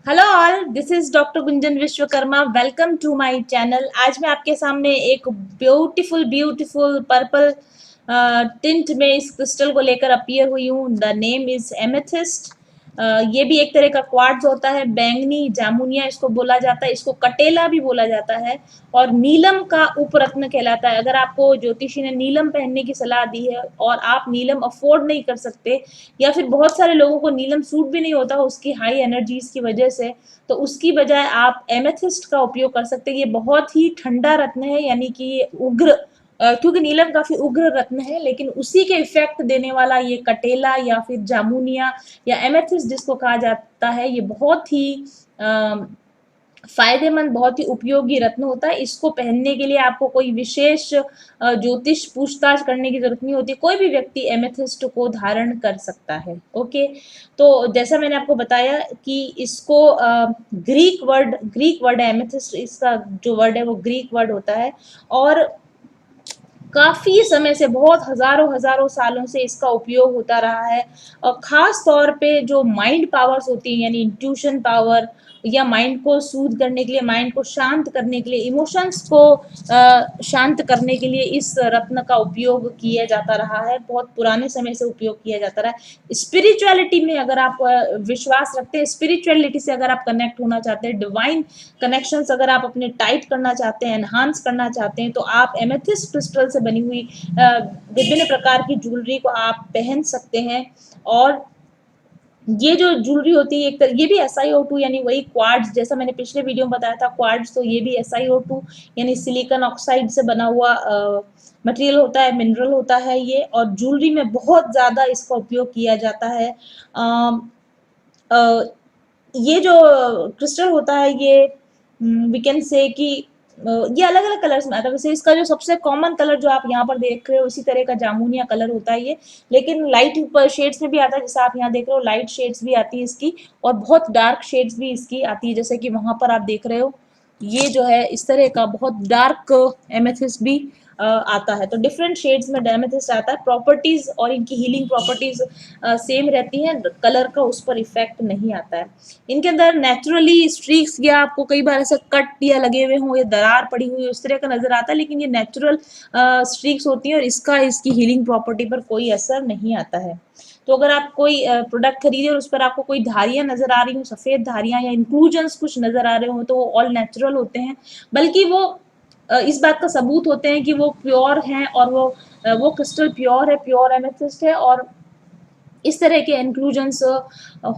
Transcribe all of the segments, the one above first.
Hello all, this is doctor Gunjan Vishwakarma. Welcome to my channel. आज मैं आपके सामने एक ब्यूटीफुल ब्यूटीफुल पर्पल टिंट में इस क्रिस्टल को लेकर अपीयर हुई हूँ। The name is amethyst. ये भी एक तरह का क्वार्ट्ज होता है। बैंगनी जामुनिया इसको बोला जाता है, इसको कटेला भी बोला जाता है और नीलम का उपरत्न कहलाता है। अगर आपको ज्योतिषी ने नीलम पहनने की सलाह दी है और आप नीलम अफोर्ड नहीं कर सकते या फिर बहुत सारे लोगों को नीलम सूट भी नहीं होता उसकी हाई एनर्जीज की वजह से, तो उसकी बजाय आप एमेथिस्ट का उपयोग कर सकते हैं। ये बहुत ही ठंडा रत्न है, यानी कि ये उग्र, क्योंकि नीलम काफी उग्र रत्न है, लेकिन उसी के इफेक्ट देने वाला ये कटेला या फिर जामुनिया या एमेथिस्ट जिसको कहा जाता है, ये बहुत ही फायदेमंद, बहुत ही उपयोगी रत्न होता है। इसको पहनने के लिए आपको कोई विशेष ज्योतिष पूछताछ करने की जरूरत नहीं होती। कोई भी व्यक्ति एमेथिस्ट को धारण कर सकता है। ओके, तो जैसा मैंने आपको बताया कि इसको ग्रीक वर्ड है एमेथिस्ट, इसका जो वर्ड है वो ग्रीक वर्ड होता है और काफी समय से, बहुत हजारों हजारों सालों से इसका उपयोग होता रहा है। और खास तौर पे जो माइंड पावर्स होती हैं, यानी इंट्यूशन पावर या माइंड को सूद करने के लिए, माइंड को शांत करने के लिए, इमोशंस को शांत करने के लिए इस रत्न का उपयोग किया जाता रहा है। बहुत पुराने समय से उपयोग किया जाता रहा है। स्पिरिचुअलिटी में अगर आप विश्वास रखते हैं, स्पिरिचुअलिटी से अगर आप कनेक्ट होना चाहते हैं, डिवाइन कनेक्शंस अगर आप अपने टाइट करना चाहते हैं, एनहांस करना चाहते हैं, तो आप एमेथिस्ट क्रिस्टल से बनी हुई विभिन्न प्रकार की ज्वेलरी को आप पहन सकते हैं। और ये जो ज्वेलरी होती है, एक ये भी SiO2 यानी वही क्वार्ट्ज, जैसा मैंने पिछले वीडियो में बताया था क्वार्ट्ज, तो ये भी SiO2 यानी सिलिकॉन ऑक्साइड से बना हुआ मटेरियल होता है, मिनरल होता है ये। और ज्वेलरी में बहुत ज्यादा इसका उपयोग किया जाता है। ये जो क्रिस्टल होता है ये वी कैन से कि ये अलग अलग कलर्स में आता है। वैसे इसका जो सबसे कॉमन कलर जो आप यहाँ पर देख रहे हो, इसी तरह का जामुनिया कलर होता है ये, लेकिन लाइट शेड्स में भी आता है, जैसे आप यहाँ देख रहे हो लाइट शेड्स भी आती है इसकी और बहुत डार्क शेड्स भी इसकी आती है, जैसे कि वहां पर आप देख रहे हो ये जो है इस तरह का बहुत डार्क एमेथिस्ट भी आता है। तो डिफरेंट शेड्स में एमेथिस्ट आता है। प्रॉपर्टीज और इनकी हीलिंग प्रॉपर्टीज सेम रहती हैं, कलर का उस पर इफेक्ट नहीं आता है। इनके अंदर नेचुरली स्ट्रीक्स या आपको कई बार ऐसे कट या लगे हुए हों या दरार पड़ी हुई उस तरह का नजर आता है, लेकिन ये नेचुरल स्ट्रीक्स होती हैं और इसका इसकी हीलिंग प्रॉपर्टी पर कोई असर नहीं आता है। तो अगर आप कोई प्रोडक्ट खरीदे और उस पर आपको कोई धारियां नजर आ रही हो, सफेद धारियां या इंक्लूजन्स कुछ नजर आ रहे हो, तो वो ऑल नेचुरल होते हैं, बल्कि वो इस बात का सबूत होते हैं कि वो प्योर हैं और वो क्रिस्टल प्योर है, प्योर एमेथिस्ट है। और इस तरह के इंक्लूजन्स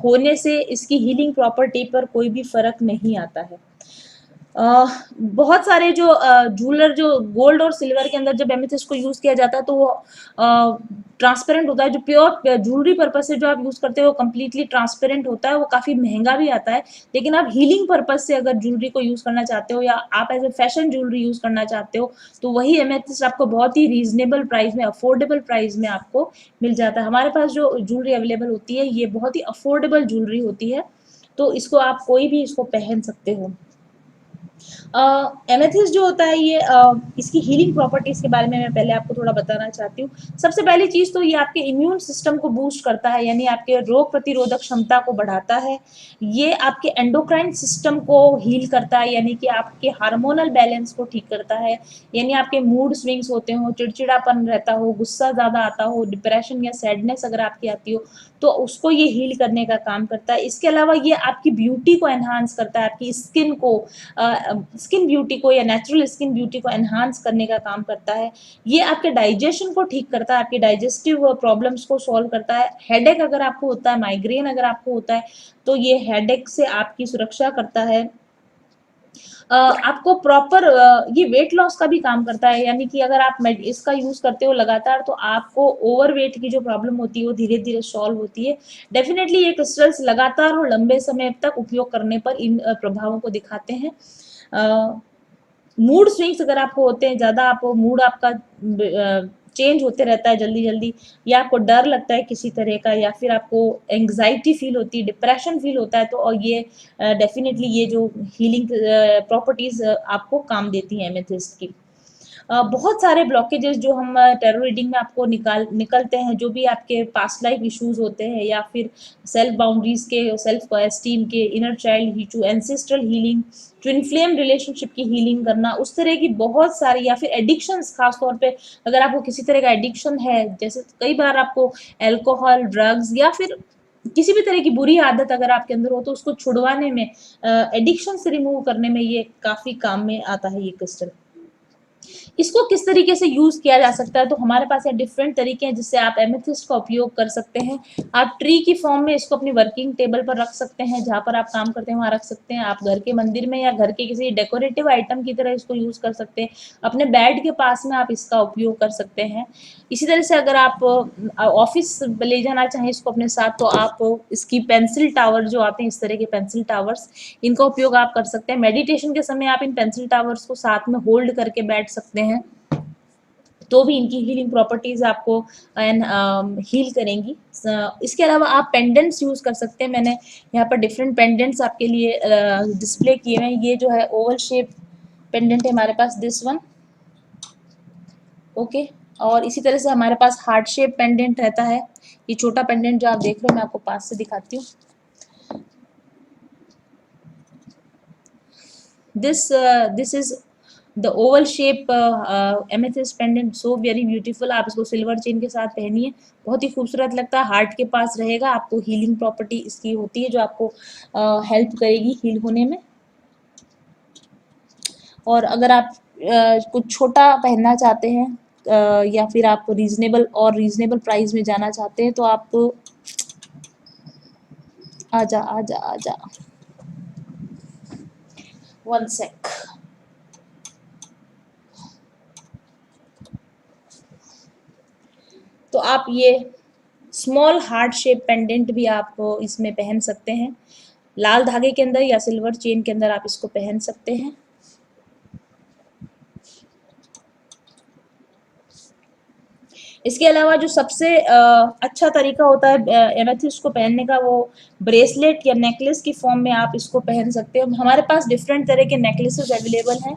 होने से इसकी हीलिंग प्रॉपर्टी पर कोई भी फर्क नहीं आता है। बहुत सारे जो ज्वेलर जो गोल्ड और सिल्वर के अंदर जब एमेथिस्ट को यूज किया जाता है तो वो ट्रांसपेरेंट होता है। जो प्योर ज्वेलरी पर्पज से जो आप यूज करते हो वो कम्प्लीटली ट्रांसपेरेंट होता है, वो काफी महंगा भी आता है। लेकिन आप हीलिंग पर्पज से अगर ज्वेलरी को यूज करना चाहते हो या आप as a fashion jewellery use करना चाहते हो, तो वही एमेथिस्ट आपको बहुत ही रीजनेबल प्राइस में, अफोर्डेबल प्राइस में आपको मिल जाता है। हमारे पास जो ज्वेलरी अवेलेबल होती है ये बहुत ही अफोर्डेबल ज्वेलरी होती है, तो इसको आप कोई भी इसको पहन सकते हो। एमेथिस्ट जो होता है ये इसकी हीलिंग प्रॉपर्टीज के बारे में मैं पहले आपको थोड़ा बताना चाहती हूँ। सबसे पहली चीज तो ये आपके इम्यून सिस्टम को बूस्ट करता है, यानी आपके रोग प्रतिरोधक क्षमता को बढ़ाता है। ये आपके एंडोक्राइन सिस्टम को हील करता है, यानी कि आपके हार्मोनल बैलेंस को ठीक करता है। यानी आपके मूड स्विंग्स होते हो, चिड़चिड़ापन रहता हो, गुस्सा ज्यादा आता हो, डिप्रेशन या सैडनेस अगर आपकी आती हो, तो उसको ये हील करने का काम करता है। इसके अलावा ये आपकी ब्यूटी को एनहांस करता है, आपकी स्किन को, स्किन ब्यूटी को या नेचुरल स्किन ब्यूटी को एनहांस करने का काम करता है। ये आपके डाइजेशन को ठीक करता है, आपकी डाइजेस्टिव प्रॉब्लम्स को सॉल्व करता है। हेडेक अगर आपको होता है, माइग्रेन अगर आपको होता है, तो ये हेडेक से आपकी सुरक्षा करता है। आपको प्रॉपर ये वेट लॉस का भी काम करता है, यानी कि अगर आप इसका यूज करते हो लगातार, तो आपको ओवरवेट की जो प्रॉब्लम होती है वो धीरे धीरे सॉल्व होती है। डेफिनेटली ये क्रिस्टल्स लगातार और लंबे समय तक उपयोग करने पर इन प्रभावों को दिखाते हैं। मूड स्विंग्स अगर आपको होते हैं, ज्यादा आपको मूड आपका चेंज होते रहता है जल्दी जल्दी, या आपको डर लगता है किसी तरह का, या फिर आपको एंग्जाइटी फील होती है, डिप्रेशन फील होता है, तो और ये डेफिनेटली ये जो हीलिंग प्रॉपर्टीज आपको काम देती हैं एमेथिस्ट की। बहुत सारे ब्लॉकेजेस जो हम टैरो रीडिंग में आपको निकलते हैं, जो भी आपके पास्ट लाइफ इश्यूज होते हैं या फिर सेल्फ बाउंड्रीज के, सेल्फ एस्टीम के, inner child issue, ancestral healing, twin flame relationship की हीलिंग करना, उस तरह की बहुत सारी, या फिर एडिक्शंस, खास तौर पे अगर आपको किसी तरह का एडिक्शन है, जैसे कई बार आपको अल्कोहल, ड्रग्स या फिर किसी भी तरह की बुरी आदत अगर आपके अंदर हो, तो उसको छुड़वाने में, एडिक्शन से रिमूव करने में ये काफी काम में आता है ये क्रिस्टल। इसको किस तरीके से यूज किया जा सकता है, तो हमारे पास यहाँ डिफरेंट तरीके हैं जिससे आप एमेथिस्ट का उपयोग कर सकते हैं। आप ट्री की फॉर्म में इसको अपनी वर्किंग टेबल पर रख सकते हैं, जहां पर आप काम करते हैं वहां रख सकते हैं। आप घर के मंदिर में या घर के किसी डेकोरेटिव आइटम की तरह इसको यूज कर सकते हैं। अपने बेड के पास में आप इसका उपयोग कर सकते हैं। इसी तरह से अगर आप ऑफिस ले जाना चाहें इसको अपने साथ, तो आप इसकी पेंसिल टावर जो आते हैं, इस तरह के पेंसिल टावर्स, इनका उपयोग आप कर सकते हैं। मेडिटेशन के समय आप इन पेंसिल टावर्स को साथ में होल्ड करके बैठ सकते हैं, तो भी इनकी हीलिंग प्रॉपर्टीज आपको हील करेंगी। इसके अलावा आप पेंडेंट्स यूज कर सकते हैं। मैंने यहाँ पर डिफरेंट पेंडेंट्स आपके लिए डिस्प्ले किए हैं। ये जो है ओवल शेप पेंडेंट है हमारे पास, दिस वन, ओके। और इसी तरह से हमारे पास हार्ट शेप पेंडेंट रहता है। ये छोटा पेंडेंट जो आप देख रहे हो, मैं आपको पास से दिखाती हूँ। This is the Oval shape amethyst pendant, so very beautiful. आप इसको सिल्वर चेन के साथ पहनिए, बहुत ही खूबसूरत लगता है। हार्ट के पास रहेगा, आपको हीलिंग प्रॉपर्टी इसकी होती है जो आपको हेल्प करेगी हील होने में। और अगर आप कुछ छोटा पहनना चाहते हैं या फिर आप रीजनेबल प्राइस में जाना चाहते हैं, तो आप आजा आजा आजा, वन सेक। तो आप ये स्मॉल हार्ट शेप पेंडेंट भी आप इसमें पहन सकते हैं। लाल धागे के अंदर या सिल्वर चेन के अंदर आप इसको पहन सकते हैं। इसके अलावा जो सबसे अच्छा तरीका होता है एमेथिस्ट को पहनने का, वो ब्रेसलेट या नेकलेस की फॉर्म में आप इसको पहन सकते हो। हमारे पास डिफरेंट तरह के नेकलेसेस अवेलेबल हैं,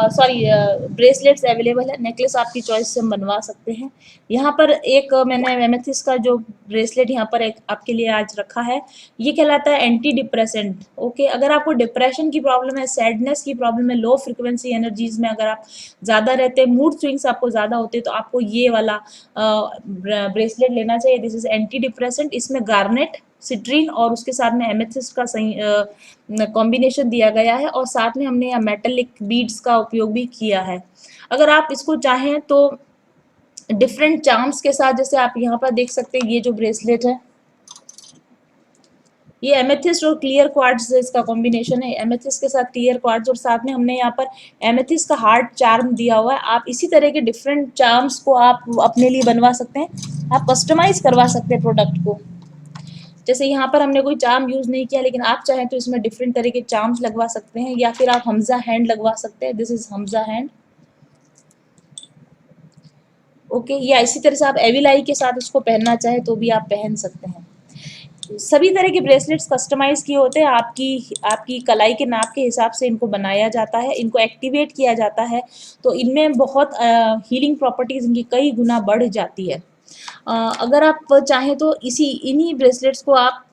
सॉरी ब्रेसलेट्स अवेलेबल है। नेकलेस आपकी चॉइस से हम बनवा सकते हैं। यहाँ पर एक मैंने एमेथिस्ट का जो ब्रेसलेट यहाँ पर एक आपके लिए आज रखा है, ये कहलाता है एंटी डिप्रेसेंट, ओके। अगर आपको डिप्रेशन की प्रॉब्लम है, सैडनेस की प्रॉब्लम है, लो फ्रिक्वेंसी एनर्जीज में अगर आप ज़्यादा रहते हैं, मूड स्विंग्स आपको ज़्यादा होते हैं, तो आपको ये वाला ब्रेसलेट लेना चाहिए। This is anti depressant. इसमें गार्नेट, सिट्रीन और उसके साथ में एमेथिस्ट का कॉम्बिनेशन दिया गया है, और साथ में हमने यहाँ मेटेलिक बीड्स का उपयोग भी किया है। अगर आप इसको चाहें तो डिफरेंट चार्म्स के साथ, जैसे आप यहाँ पर देख सकते हैं, ये जो ब्रेसलेट है, ये एमेथिस्ट और क्लियर क्वार्ट्ज इसका कॉम्बिनेशन है। एमेथिस्ट के साथ क्लियर क्वार्ट्ज, और साथ में हमने यहाँ पर एमेथिस्ट का हार्ट चार्म दिया हुआ है। आप इसी तरह के डिफरेंट चार्म्स को आप अपने लिए बनवा सकते हैं, आप कस्टमाइज करवा सकते हैं प्रोडक्ट को। जैसे यहाँ पर हमने कोई चार्म यूज नहीं किया, लेकिन आप चाहें तो इसमें डिफरेंट तरह के चार्म्स लगवा सकते हैं, या फिर आप हमजा हैंड लगवा सकते हैं। This is Hamza hand, okay. या इसी तरह से आप एविल आई के साथ इसको पहनना चाहे तो भी आप पहन सकते हैं। सभी तरह के ब्रेसलेट्स कस्टमाइज किए होते हैं, आपकी कलाई के नाप के हिसाब से इनको बनाया जाता है, इनको एक्टिवेट किया जाता है, तो इनमें बहुत हीलिंग प्रॉपर्टीज इनकी कई गुना बढ़ जाती है। अगर आप चाहें तो इन्हीं ब्रेसलेट्स को आप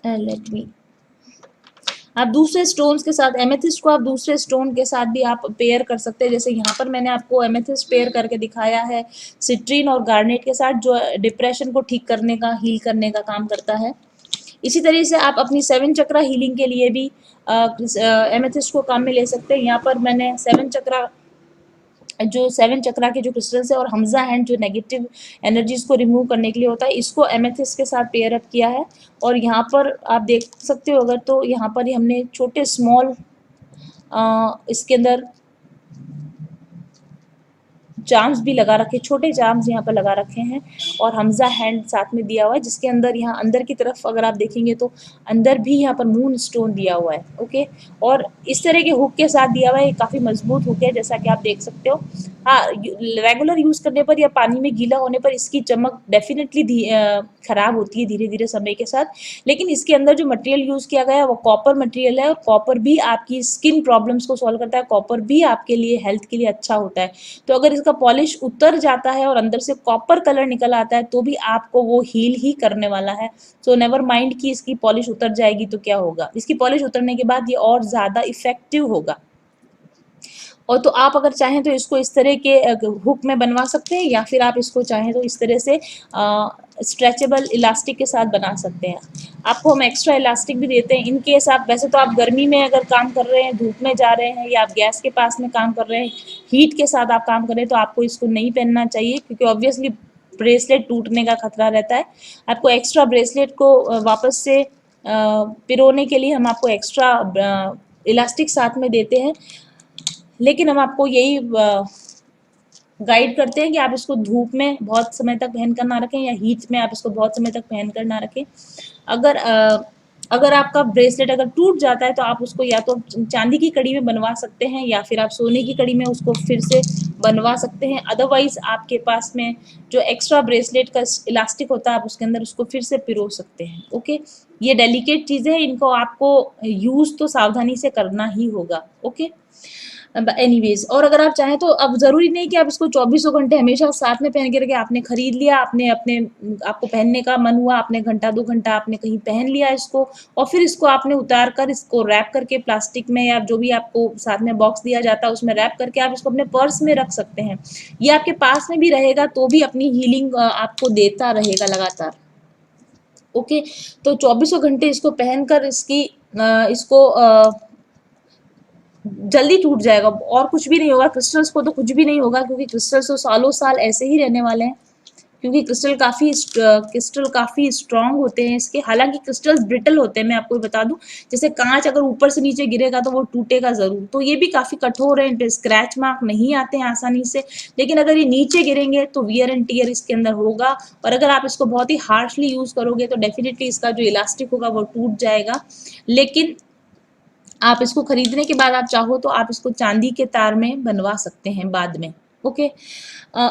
लेट मी आप दूसरे स्टोन्स के साथ, एमेथिस्ट को आप दूसरे स्टोन के साथ भी आप पेयर कर सकते हैं। जैसे यहाँ पर मैंने आपको एमेथिस्ट पेयर करके दिखाया है सिट्रीन और गार्नेट के साथ, जो डिप्रेशन को ठीक करने का, हील करने का काम करता है। इसी तरीके से आप अपनी 7 चक्रा हीलिंग के लिए भी एमेथिस्ट को काम में ले सकते हैं। यहाँ पर मैंने 7 चक्रा के जो क्रिस्टल्स है, और हमजा हैंड जो नेगेटिव एनर्जीज को रिमूव करने के लिए होता है, इसको एमेथिस्ट के साथ पेयर अप किया है। और यहाँ पर आप देख सकते हो अगर, तो यहाँ पर ही हमने छोटे स्मॉल इसके अंदर चार्म्स भी लगा रखे, छोटे चार्म्स यहाँ पर लगा रखे हैं, और हमजा हैंड साथ में दिया हुआ है, जिसके अंदर यहाँ अंदर की तरफ अगर आप देखेंगे तो अंदर भी यहाँ पर मून स्टोन दिया हुआ है। ओके, और इस तरह के हुक के साथ दिया हुआ है, काफ़ी मजबूत हुक है जैसा कि आप देख सकते हो। हाँ, रेगुलर यूज़ करने पर या पानी में गीला होने पर इसकी चमक डेफिनेटली खराब होती है धीरे धीरे समय के साथ, लेकिन इसके अंदर जो मटेरियल यूज़ किया गया है वो कॉपर मटेरियल है, और कॉपर भी आपकी स्किन प्रॉब्लम्स को सॉल्व करता है, कॉपर भी आपके लिए हेल्थ के लिए अच्छा होता है। तो अगर इसका पॉलिश उतर जाता है और अंदर से कॉपर कलर निकल आता है तो भी आपको वो हील ही करने वाला है। सो नेवर माइंड कि इसकी पॉलिश उतर जाएगी तो क्या होगा, इसकी पॉलिश उतरने के बाद ये और ज़्यादा इफेक्टिव होगा। और तो आप अगर चाहें तो इसको इस तरह के हुक में बनवा सकते हैं, या फिर आप इसको चाहें तो इस तरह से स्ट्रेचेबल इलास्टिक के साथ बना सकते हैं। आपको हम एक्स्ट्रा इलास्टिक भी देते हैं इन केस आप, वैसे तो आप गर्मी में अगर काम कर रहे हैं, धूप में जा रहे हैं, या आप गैस के पास में काम कर रहे हैं, हीट के साथ आप काम कर रहे हैं, तो आपको इसको नहीं पहनना चाहिए, क्योंकि ऑब्वियसली ब्रेसलेट टूटने का खतरा रहता है। आपको एक्स्ट्रा ब्रेसलेट को वापस से पिरोने के लिए हम आपको एक्स्ट्रा इलास्टिक साथ में देते हैं, लेकिन हम आपको यही गाइड करते हैं कि आप इसको धूप में बहुत समय तक पहन कर ना रखें, या हीट में आप इसको बहुत समय तक पहन कर ना रखें। अगर आपका ब्रेसलेट अगर टूट जाता है तो आप उसको या तो चांदी की कड़ी में बनवा सकते हैं, या फिर आप सोने की कड़ी में उसको फिर से बनवा सकते हैं। अदरवाइज आपके पास में जो एक्स्ट्रा ब्रेसलेट का इलास्टिक होता है आप उसके अंदर उसको फिर से पिरो सकते हैं। ओके, ये डेलिकेट चीज़ें हैं, इनको आपको यूज़ तो सावधानी से करना ही होगा। ओके, एनीवेज, और अगर आप चाहें तो अब ज़रूरी नहीं कि आप इसको 24 घंटे हमेशा साथ में पहन के रखें। आपने खरीद लिया, आपने अपने आपको पहनने का मन हुआ, आपने घंटा 2 घंटा आपने कहीं पहन लिया इसको, और फिर इसको आपने उतार कर इसको रैप करके प्लास्टिक में, या जो भी आपको साथ में बॉक्स दिया जाता है उसमें रैप करके आप इसको अपने पर्स में रख सकते हैं। ये आपके पास में भी रहेगा तो भी अपनी हीलिंग आपको देता रहेगा लगातार। ओके, तो 24 घंटे इसको पहनकर इसको जल्दी टूट जाएगा, और कुछ भी नहीं होगा। क्रिस्टल्स को तो कुछ भी नहीं होगा, क्योंकि क्रिस्टल्स तो सालों साल ऐसे ही रहने वाले हैं, क्योंकि क्रिस्टल काफ़ी स्ट्रांग होते हैं इसके। हालांकि क्रिस्टल्स ब्रिटल होते हैं, मैं आपको बता दूं, जैसे कांच अगर ऊपर से नीचे गिरेगा तो वो टूटेगा ज़रूर, तो ये भी काफ़ी कठोर है, स्क्रैच मार्क नहीं आते हैं आसानी से। लेकिन अगर ये नीचे गिरेंगे तो वियर एंड टीयर इसके अंदर होगा, और अगर आप इसको बहुत ही हार्शली यूज़ करोगे तो डेफिनेटली इसका जो इलास्टिक होगा वो टूट जाएगा। लेकिन आप इसको खरीदने के बाद आप चाहो तो आप इसको चांदी के तार में बनवा सकते हैं बाद में। ओके,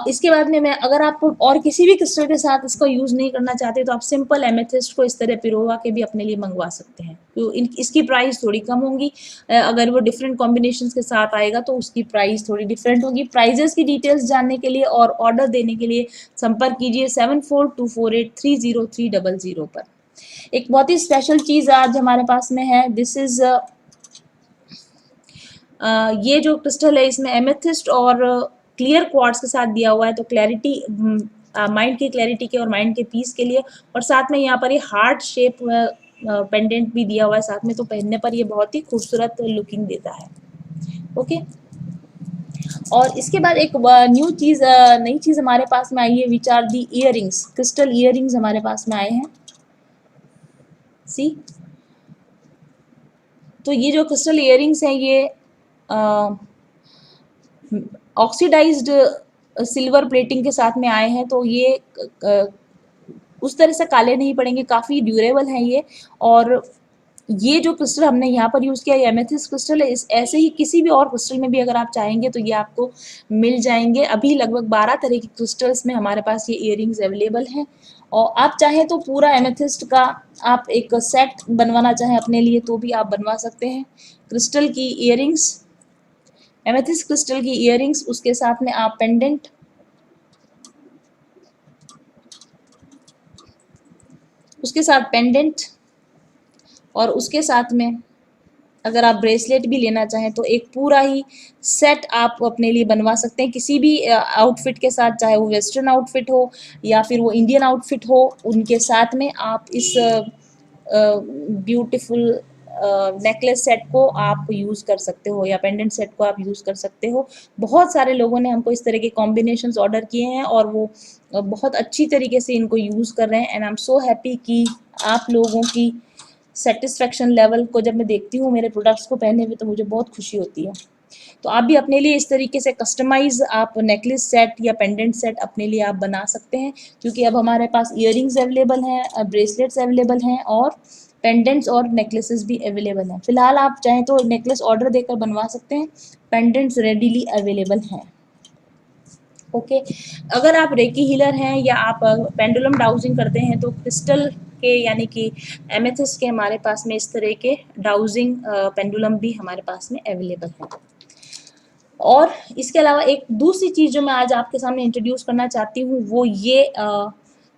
इसके बाद में मैं, अगर आप और किसी भी क्रिस्टल के साथ इसका यूज़ नहीं करना चाहते तो आप सिंपल एमेथिस्ट को इस तरह पिरोवा के भी अपने लिए मंगवा सकते हैं। तो इसकी प्राइस थोड़ी कम होगी, अगर वो डिफरेंट कॉम्बिनेशन के साथ आएगा तो उसकी प्राइस थोड़ी डिफरेंट होगी। प्राइजेस की डिटेल्स जानने के लिए और ऑर्डर देने के लिए संपर्क कीजिए 7424830300 पर। एक बहुत ही स्पेशल चीज़ आज हमारे पास में है, दिस इज़ ये जो क्रिस्टल है इसमें एमेथिस्ट और क्लियर क्वार्ट्ज के साथ दिया हुआ है, तो क्लैरिटी, माइंड की क्लैरिटी के और माइंड के पीस के लिए, और साथ में यहाँ पर ये हार्ट शेप पेंडेंट भी दिया हुआ है साथ में, तो पहनने पर ये बहुत ही खूबसूरत लुकिंग देता है। ओके, और इसके बाद एक नई चीज़ हमारे पास में आई है, which are the earrings. Crystal earrings हमारे पास में आए हैं। सी, तो ये जो क्रिस्टल ईयरिंग्स हैं ये ऑक्सीडाइज्ड सिल्वर प्लेटिंग के साथ में आए हैं, तो ये उस तरह से काले नहीं पड़ेंगे, काफ़ी ड्यूरेबल हैं ये। और ये जो क्रिस्टल हमने यहाँ पर यूज़ किया, एमेथिस्ट क्रिस्टल है, इस ऐसे ही किसी भी और क्रिस्टल में भी अगर आप चाहेंगे तो ये आपको मिल जाएंगे। अभी लगभग 12 तरह की क्रिस्टल्स में हमारे पास ये इयरिंग्स अवेलेबल हैं, और आप चाहें तो पूरा एमेथिस्ट का आप एक सेट बनवाना चाहें अपने लिए तो भी आप बनवा सकते हैं। क्रिस्टल की इयरिंग्स, एमेथिस्ट क्रिस्टल की इयरिंग्स, उसके साथ में आप पेंडेंट, उसके साथ पेंडेंट, और उसके साथ में अगर आप ब्रेसलेट भी लेना चाहें तो एक पूरा ही सेट आप अपने लिए बनवा सकते हैं किसी भी आउटफिट के साथ, चाहे वो वेस्टर्न आउटफिट हो या फिर वो इंडियन आउटफिट हो, उनके साथ में आप इस ब्यूटीफुल नेकलेस सेट को आप यूज़ कर सकते हो, या पेंडेंट सेट को आप यूज़ कर सकते हो। बहुत सारे लोगों ने हमको इस तरह के कॉम्बिनेशंस ऑर्डर किए हैं और वो बहुत अच्छी तरीके से इनको यूज़ कर रहे हैं, and I am so happy कि आप लोगों की सेटिस्फेक्शन लेवल को जब मैं देखती हूँ मेरे प्रोडक्ट्स को पहनने में तो मुझे बहुत खुशी होती है। तो आप भी अपने लिए इस तरीके से कस्टमाइज आप नेकलेस सेट या पेंडेंट सेट अपने लिए आप बना सकते हैं, क्योंकि अब हमारे पास इयररिंग्स अवेलेबल हैं, ब्रेसलेट्स अवेलेबल हैं और पेंडेंट्स और नेकलेसेस भी अवेलेबल हैं। फिलहाल आप चाहें तो नेकलेस ऑर्डर देकर बनवा सकते हैं, पेंडेंट्स रेडीली अवेलेबल हैं। ओके, अगर आप रेकी हीलर हैं या आप पेंडुलम डाउजिंग करते हैं तो क्रिस्टल के यानी कि एमेथिस्ट के हमारे पास में इस तरह के डाउजिंग पेंडुलम भी हमारे पास में अवेलेबल है। और इसके अलावा एक दूसरी चीज़ जो मैं आज आपके सामने इंट्रोड्यूस करना चाहती हूँ वो ये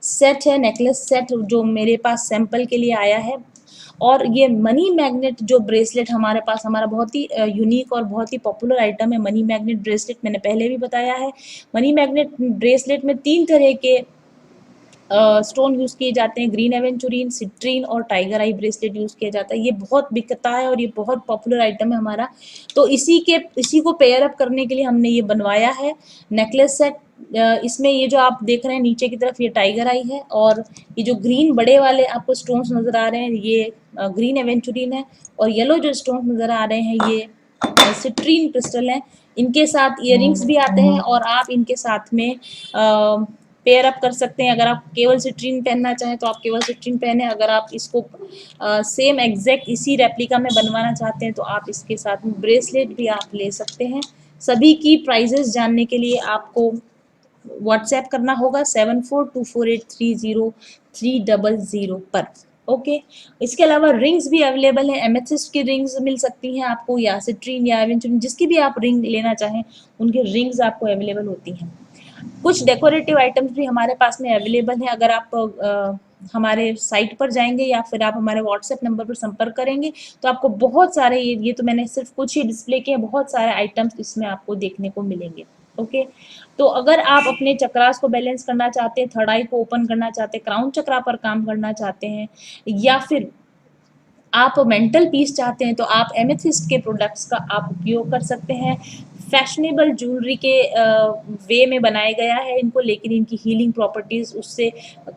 सेट है, नेकलेस सेट जो मेरे पास सैंपल के लिए आया है। और ये मनी मैग्नेट जो ब्रेसलेट हमारे पास, हमारा बहुत ही यूनिक और बहुत ही पॉपुलर आइटम है मनी मैग्नेट ब्रेसलेट, मैंने पहले भी बताया है। मनी मैग्नेट ब्रेसलेट में 3 तरह के स्टोन यूज़ किए जाते हैं, ग्रीन एवेंचुरीन, सिट्रीन और टाइगर आई ब्रेसलेट यूज़ किया जाता है। ये बहुत बिकता है और ये बहुत पॉपुलर आइटम है हमारा, तो इसी को पेयर अप करने के लिए हमने ये बनवाया है नेकलेस सेट। इसमें ये जो आप देख रहे हैं नीचे की तरफ ये टाइगर आई है, और ये जो ग्रीन बड़े वाले आपको स्टोन्स नज़र आ रहे हैं ये ग्रीन एवेंचुरीन है, और येलो जो स्टोन्स नज़र आ रहे हैं ये सिट्रीन क्रिस्टल है। इनके साथ इयररिंग्स भी आते हैं और आप इनके साथ में पेयर अप कर सकते हैं। अगर आप केवल सिट्रीन पहनना चाहें तो आप केवल सिट्रीन पहने, अगर आप इसको सेम एग्जैक्ट इसी रेप्लिका में बनवाना चाहते हैं तो आप इसके साथ में ब्रेसलेट भी आप ले सकते हैं। सभी की प्राइजेस जानने के लिए आपको व्हाट्सएप करना होगा 7424830300 पर। ओके, इसके अलावा रिंग्स भी अवेलेबल है, एमेथिस्ट की रिंग्स मिल सकती हैं आपको, या सिट्रीन या एवेंचुरीन जिसकी भी आप रिंग लेना चाहें उनकी रिंग्स आपको अवेलेबल होती हैं। कुछ डेकोरेटिव आइटम्स भी हमारे पास में अवेलेबल हैं। अगर आप हमारे साइट पर जाएंगे या फिर आप हमारे व्हाट्सएप नंबर पर संपर्क करेंगे तो आपको बहुत सारे, ये तो मैंने सिर्फ कुछ ही डिस्प्ले किए, बहुत सारे आइटम्स इसमें आपको देखने को मिलेंगे। ओके, तो अगर आप अपने चक्रास को बैलेंस करना चाहते हैं, थर्ड आई को ओपन करना चाहते हैं, क्राउन चक्रा पर काम करना चाहते हैं, या फिर आप मेंटल पीस चाहते हैं तो आप एमेथिस्ट के प्रोडक्ट्स का आप उपयोग कर सकते हैं। फैशनेबल ज्वेलरी के वे में बनाया गया है इनको, लेकिन इनकी हीलिंग प्रॉपर्टीज़ उससे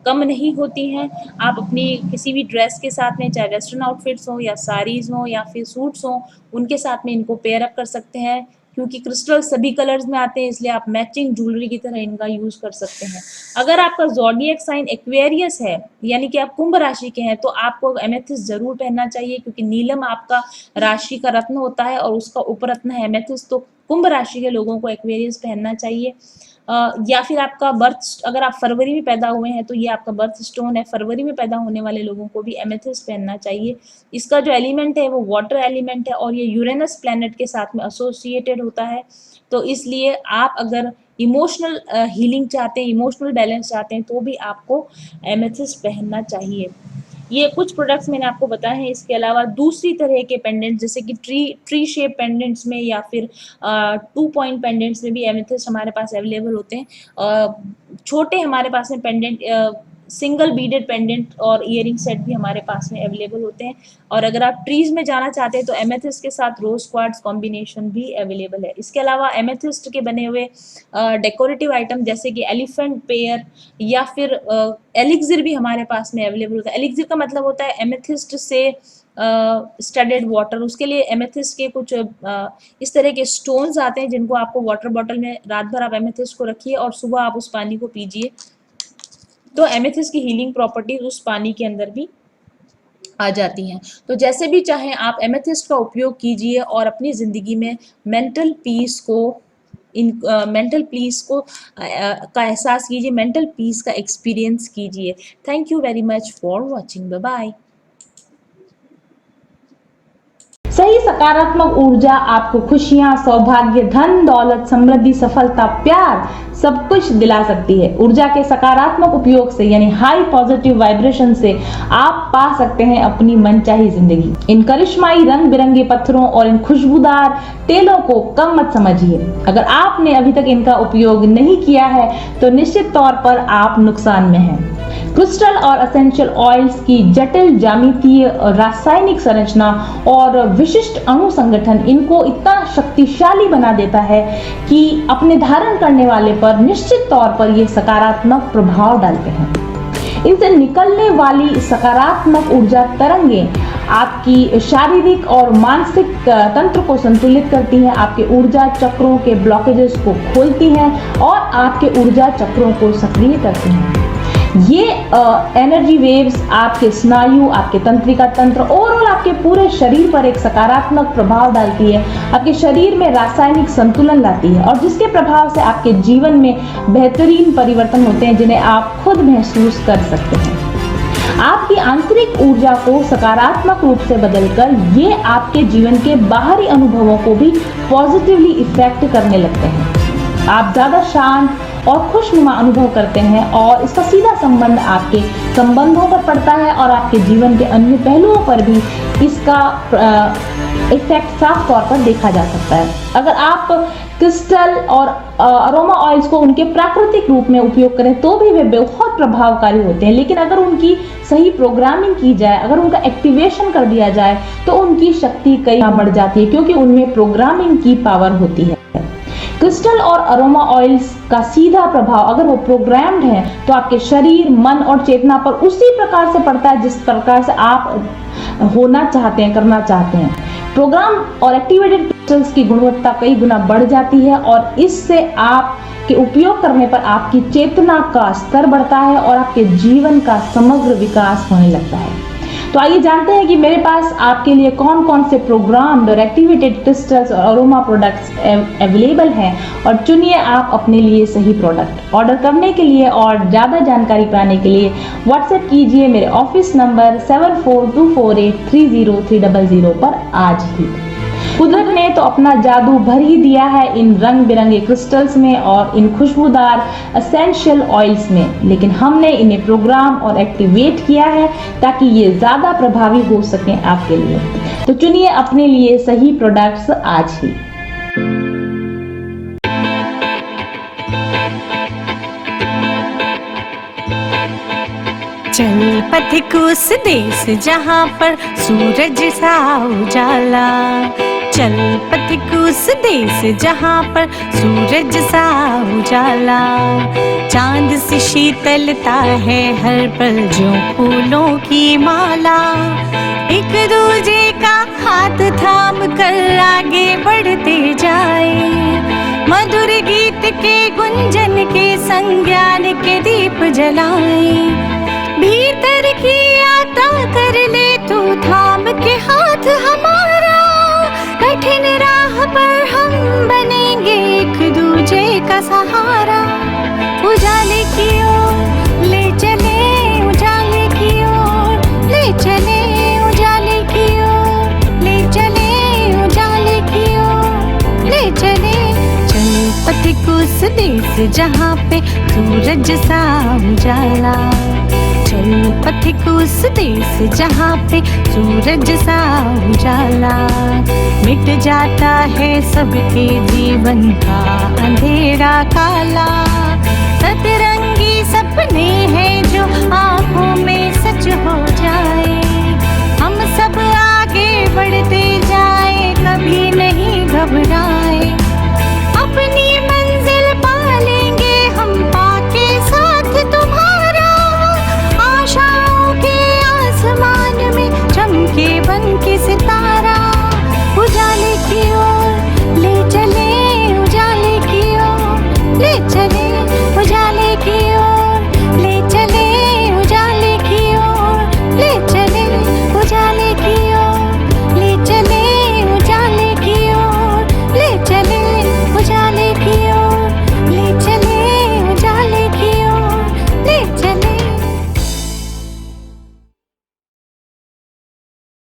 कम नहीं होती हैं। आप अपनी किसी भी ड्रेस के साथ में, चाहे वेस्टर्न आउटफिट्स हों या साड़ीज़ हों या फिर सूट्स हों, उनके साथ में इनको पेयर अप कर सकते हैं। क्योंकि क्रिस्टल सभी कलर्स में आते हैं इसलिए आप मैचिंग ज्वेलरी की तरह इनका यूज़ कर सकते हैं। अगर आपका ज़ोडिएक साइन एक्वेरियस है यानी कि आप कुंभ राशि के हैं तो आपको एमेथिस्ट ज़रूर पहनना चाहिए, क्योंकि नीलम आपका राशि का रत्न होता है और उसका उपरत्न है एमेथिस्ट, तो कुंभ राशि के लोगों को एक्वेरियस पहनना चाहिए। या फिर आपका बर्थ, अगर आप फरवरी में पैदा हुए हैं तो ये आपका बर्थ स्टोन है, फरवरी में पैदा होने वाले लोगों को भी एमेथिस्ट पहनना चाहिए। इसका जो एलिमेंट है वो वाटर एलिमेंट है और ये यूरेनस प्लैनेट के साथ में एसोसिएटेड होता है, तो इसलिए आप अगर इमोशनल हीलिंग चाहते हैं, इमोशनल बैलेंस चाहते हैं तो भी आपको एमेथिस्ट पहनना चाहिए। ये कुछ प्रोडक्ट्स मैंने आपको बताए हैं। इसके अलावा दूसरी तरह के पेंडेंट्स जैसे कि ट्री शेप पेंडेंट्स में या फिर 2 पॉइंट पेंडेंट्स में भी एमेथिस्ट हमारे पास अवेलेबल होते हैं। छोटे हमारे पास में पेंडेंट, सिंगल बीडेड पेंडेंट और इयरिंग सेट भी हमारे पास में अवेलेबल होते हैं। और अगर आप ट्रीज में जाना चाहते हैं तो एमेथिस्ट के साथ रोज क्वार्ट्ज कॉम्बिनेशन भी अवेलेबल है। इसके अलावा एमेथिस्ट के बने हुए डेकोरेटिव आइटम जैसे कि एलिफेंट पेयर या फिर एलिक्सिर भी हमारे पास में अवेलेबल होता है। एलिक्सिर का मतलब होता है एमेथिस्ट से स्टडेड वाटर। उसके लिए एमेथिस्ट के कुछ इस तरह के स्टोन्स आते हैं जिनको आपको वाटर बॉटल में रात भर आप एमेथिस्ट को रखिए और सुबह आप उस पानी को पीजिए, तो एमेथिस्ट की हीलिंग प्रॉपर्टीज उस पानी के अंदर भी आ जाती हैं। तो जैसे भी चाहें आप एमेथिस्ट का उपयोग कीजिए और अपनी ज़िंदगी में मेंटल पीस को का एहसास कीजिए, मेंटल पीस का एक्सपीरियंस कीजिए। Thank you very much for watching. Bye bye. सही सकारात्मक ऊर्जा आपको खुशियां, सौभाग्य, धन, दौलत, समृद्धि, सफलता, प्यार सब कुछ दिला सकती है। ऊर्जा के सकारात्मक उपयोग से यानी हाई पॉजिटिव वाइब्रेशन से आप पा सकते हैं अपनी मनचाही जिंदगी। इन करिश्माई रंग बिरंगे पत्थरों और इन खुशबूदार तेलों को कम मत समझिए। अगर आपने अभी तक इनका उपयोग नहीं किया है तो निश्चित तौर पर आप नुकसान में हैं। क्रिस्टल और एसेंशियल ऑयल्स की जटिल ज्यामितीय, रासायनिक संरचना और विशिष्ट अणु संगठन इनको इतना शक्तिशाली बना देता है कि अपने धारण करने वाले पर निश्चित तौर पर ये सकारात्मक प्रभाव डालते हैं। इनसे निकलने वाली सकारात्मक ऊर्जा तरंगें आपकी शारीरिक और मानसिक तंत्र को संतुलित करती है, आपके ऊर्जा चक्रों के ब्लॉकेजेस को खोलती है और आपके ऊर्जा चक्रों को सक्रिय करती है। ये एनर्जी वेव्स आपके स्नायु, आपके तंत्रिका तंत्र, ओवरऑल आपके पूरे शरीर पर एक सकारात्मक प्रभाव डालती है, आपके शरीर में रासायनिक संतुलन लाती है और जिसके प्रभाव से आपके जीवन में बेहतरीन परिवर्तन होते हैं जिन्हें आप खुद महसूस कर सकते हैं। आपकी आंतरिक ऊर्जा को सकारात्मक रूप से बदलकर ये आपके जीवन के बाहरी अनुभवों को भी पॉजिटिवली इफेक्ट करने लगते हैं। आप ज्यादा शांत और खुशनुमा अनुभव करते हैं और इसका सीधा संबंध आपके संबंधों पर पड़ता है और आपके जीवन के अन्य पहलुओं पर भी इसका इफेक्ट साफ तौर पर देखा जा सकता है। अगर आप क्रिस्टल और अरोमा ऑयल्स को उनके प्राकृतिक रूप में उपयोग करें तो भी वे बहुत प्रभावकारी होते हैं, लेकिन अगर उनकी सही प्रोग्रामिंग की जाए, अगर उनका एक्टिवेशन कर दिया जाए तो उनकी शक्ति कई गुना बढ़ जाती है क्योंकि उनमें प्रोग्रामिंग की पावर होती है। क्रिस्टल और अरोमा ऑयल्स का सीधा प्रभाव अगर वो प्रोग्राम्ड है तो आपके शरीर, मन और चेतना पर उसी प्रकार से पड़ता है जिस प्रकार से आप होना चाहते हैं, करना चाहते हैं। प्रोग्राम और एक्टिवेटेड क्रिस्टल्स की गुणवत्ता कई गुना बढ़ जाती है और इससे आपके उपयोग करने पर आपकी चेतना का स्तर बढ़ता है और आपके जीवन का समग्र विकास होने लगता है। तो आइए जानते हैं कि मेरे पास आपके लिए कौन कौन से प्रोग्राम्ड और एक्टिवेटेड क्रिस्टल्स और अरोमा प्रोडक्ट्स अवेलेबल हैं और चुनिए आप अपने लिए सही प्रोडक्ट। ऑर्डर करने के लिए और ज़्यादा जानकारी पाने के लिए व्हाट्सएप कीजिए मेरे ऑफिस नंबर 7424830300 पर आज ही। कुदरत ने तो अपना जादू भर ही दिया है इन रंग बिरंगे क्रिस्टल्स में और इन खुशबूदार एसेंशियल ऑयल्स में, लेकिन हमने इन्हें प्रोग्राम और एक्टिवेट किया है ताकि ये ज़्यादा प्रभावी हो सकें आपके लिए। तो चुनिए अपने लिए सही प्रोडक्ट्स आज ही। चल पथिक उस देश जहाँ पर सूरज सा उजाला, चल पथिक उस देश जहाँ पर सूरज सा उजाला, चांद सी शीतलता है हर पल जो फूलों की माला, एक दूजे का हाथ थाम कर आगे बढ़ते जाए, मधुर गीत के गुंजन के संज्ञान के दीप जलाए, भीतर की यात्रा कर ले तू थाम के हाथ हमारा, कठिन राह पर हम बनेंगे एक दूजे का सहारा, उजाले की ओर ले चले, उजाले की ओर ले चले, उजाले की ओर ले चले, उजाले की ओर ले चले, चल पथिक उस देश जहाँ पे सूरज सा उजाला, चल पथिक उस देश जहाँ पे सूरज सा उजाला, मिट जाता है सबके जीवन का अंधेरा काला, सतरंगी सपने हैं जो आँखों में